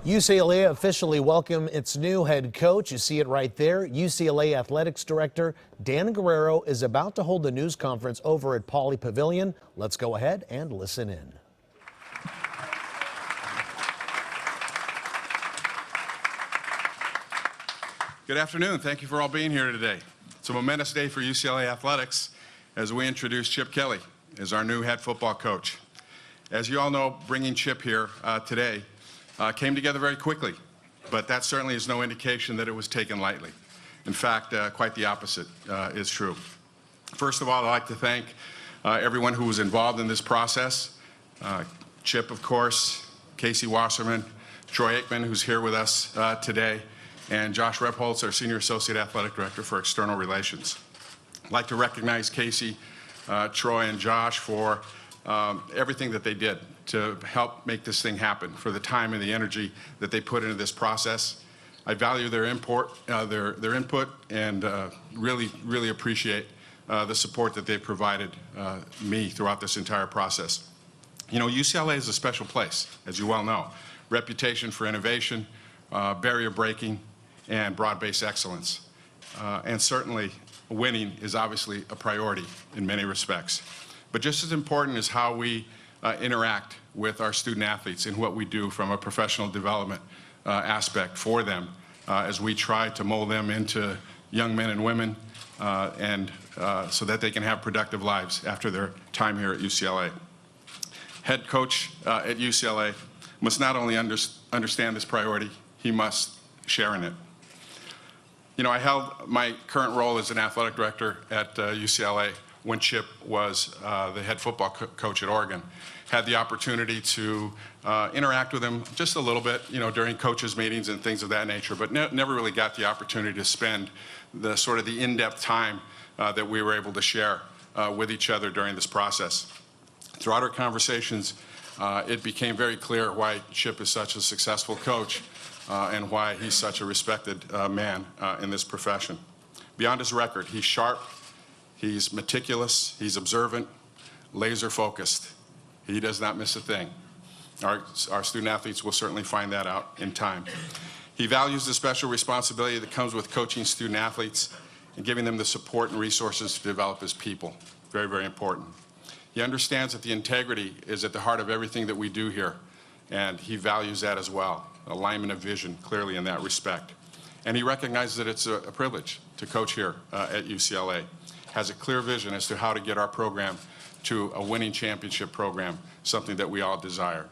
UCLA officially welcomed its new head coach. You see it right there. UCLA Athletics Director Dan Guerrero is about to hold the news conference over at Pauley Pavilion. Let's go ahead and listen in. Good afternoon. Thank you for all being here today. It's a momentous day for UCLA Athletics as we introduce Chip Kelly as our new head football coach. As you all know, bringing Chip here today came together very quickly, but that certainly is no indication that it was taken lightly. In fact, quite the opposite is true. First of all, I'd like to thank everyone who was involved in this process. Chip, of course, Casey Wasserman, Troy Aikman, who's here with us today, and Josh Rebholz, our Senior Associate Athletic Director for External Relations. I'd like to recognize Casey, Troy, and Josh for everything that they did to help make this thing happen, for the time and the energy that they put into this process. I value their input and really appreciate the support that they've provided me throughout this entire process. You know, UCLA is a special place, as you well know. Reputation for innovation, barrier breaking, and broad-based excellence. And certainly winning is obviously a priority in many respects. But just as important is how we interact with our student athletes in what we do from a professional development aspect for them as we try to mold them into young men and women so that they can have productive lives after their time here at UCLA. Head coach at UCLA must not only understand this priority, he must share in it. You know, I held my current role as an athletic director at UCLA when Chip was the head football coach at Oregon. Had the opportunity to interact with him just a little bit, you know, during coaches' meetings and things of that nature, but never really got the opportunity to spend the sort of the in-depth time that we were able to share with each other during this process. Throughout our conversations, it became very clear why Chip is such a successful coach and why he's such a respected man in this profession. Beyond his record, he's sharp, he's meticulous, he's observant, laser focused. He does not miss a thing. Our student athletes will certainly find that out in time. He values the special responsibility that comes with coaching student athletes and giving them the support and resources to develop as people. Very, very important. He understands that the integrity is at the heart of everything that we do here, and he values that as well. Alignment of vision, clearly in that respect. And he recognizes that it's a privilege to coach here at UCLA. Has a clear vision as to how to get our program to a winning championship program, something that we all desire.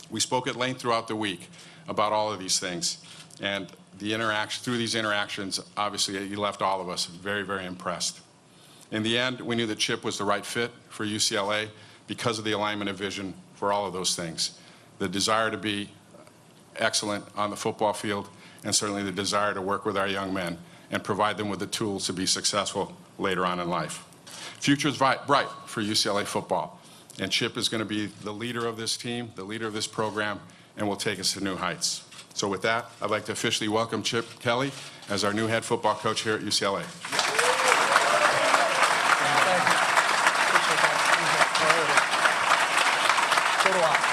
We spoke at length throughout the week about all of these things, and through these interactions, obviously, he left all of us very, very impressed. In the end, we knew that Chip was the right fit for UCLA because of the alignment of vision for all of those things. The desire to be excellent on the football field, and certainly the desire to work with our young men and provide them with the tools to be successful later on in life. Future is bright for UCLA football, and Chip is going to be the leader of this team, the leader of this program, and will take us to new heights. So with that, I'd like to officially welcome Chip Kelly as our new head football coach here at UCLA. So do I.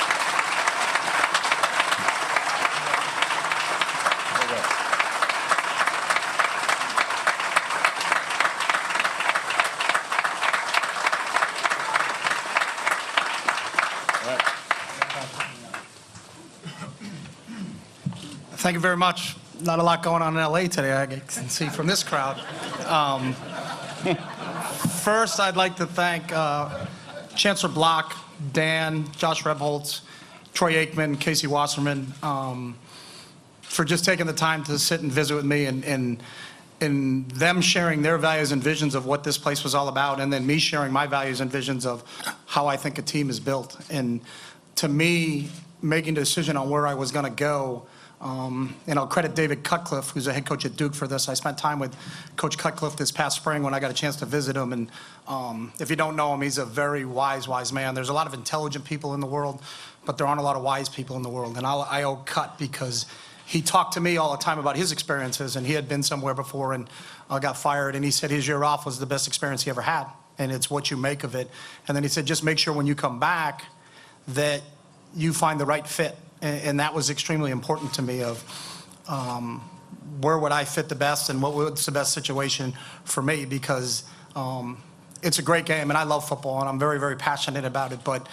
Thank you very much. Not a lot going on in LA today, I can see from this crowd. First, I'd like to thank Chancellor Block, Dan, Josh Rebholz, Troy Aikman, Casey Wasserman for just taking the time to sit and visit with me and them sharing their values and visions of what this place was all about, and then me sharing my values and visions of how I think a team is built. And to me, making a decision on where I was going to go, and I'll credit David Cutcliffe, who's a head coach at Duke, for this. I spent time with Coach Cutcliffe this past spring when I got a chance to visit him. And if you don't know him, he's a very wise man. There's a lot of intelligent people in the world, but there aren't a lot of wise people in the world. And I owe Cut because he talked to me all the time about his experiences, and he had been somewhere before and got fired. And he said his year off was the best experience he ever had. And it's what you make of it. And then he said, just make sure when you come back that you find the right fit And that was extremely important to me of where would I fit the best and what was the best situation for me, because it's a great game and I love football and I'm very, very passionate about it. But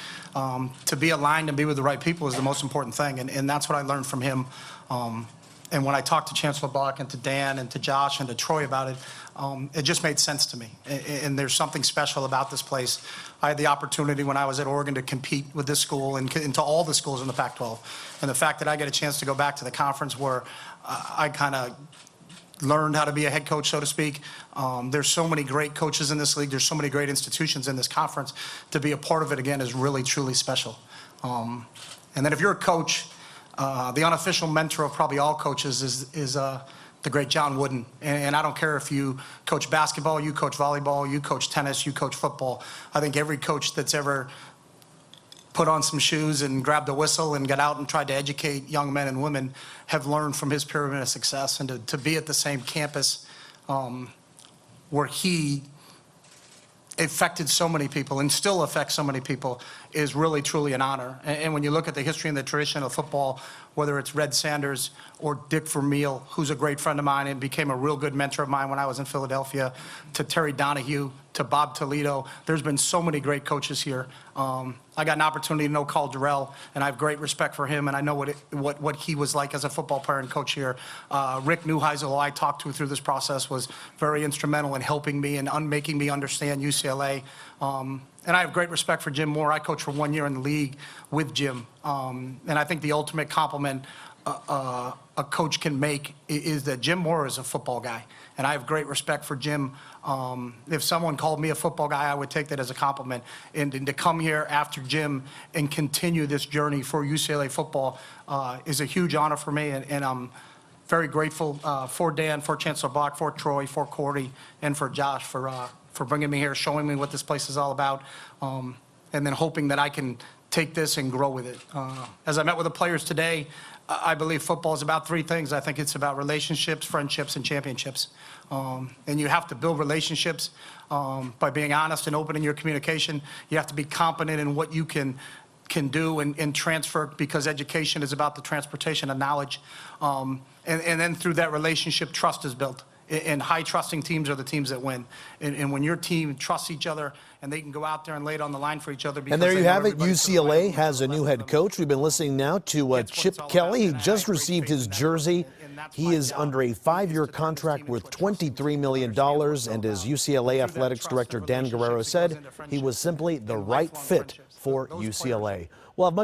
to be aligned and be with the right people is the most important thing. And that's what I learned from him. And when I talked to Chancellor Block and to Dan and to Josh and to Troy about it, it just made sense to me. And there's something special about this place. I had the opportunity when I was at Oregon to compete with this school and to all the schools in the Pac-12. And the fact that I get a chance to go back to the conference where I kind of learned how to be a head coach, so to speak. There's so many great coaches in this league. There's so many great institutions in this conference. To be a part of it again is really, truly special. And then if you're a coach, the unofficial mentor of probably all coaches is the great John Wooden. And I don't care if you coach basketball, you coach volleyball, you coach tennis, you coach football. I think every coach that's ever put on some shoes and grabbed a whistle and got out and tried to educate young men and women have learned from his pyramid of success. And to be at the same campus where he affected so many people and still affects so many people is really, truly an honor. And when you look at the history and the tradition of football, whether it's Red Sanders or Dick Vermeil, who's a great friend of mine and became a real good mentor of mine when I was in Philadelphia, to Terry Donahue, to Bob Toledo, there's been so many great coaches here. I got an opportunity to know Carl Durrell, and I have great respect for him, and I know what he was like as a football player and coach here. Rick Neuheisel, who I talked to through this process, was very instrumental in helping me and making me understand UCLA. And I have great respect for Jim Moore. I coached for 1 year in the league with Jim. And I think the ultimate compliment a coach can make is that Jim Moore is a football guy. And I have great respect for Jim. If someone called me a football guy, I would take that as a compliment. And to come here after Jim and continue this journey for UCLA football is a huge honor for me. And I'm very grateful for Dan, for Chancellor Block, for Troy, for Cordy, and for Josh for bringing me here, showing me what this place is all about, and then hoping that I can take this and grow with it. As I met with the players today, I believe football is about three things. I think it's about relationships, friendships, and championships. And you have to build relationships by being honest and open in your communication. You have to be competent in what you can do and transfer, because education is about the transportation of knowledge. And then through that relationship, trust is built. And high-trusting teams are the teams that win. And when your team trusts each other and they can go out there and lay it on the line for each other. And there you have it. UCLA has a new head coach. We've been listening now to Chip Kelly. He just received his jersey. He is under a 5-year contract worth $23 million. And as UCLA Athletics Director Dan Guerrero said, he was simply the right fit for UCLA. We'll have much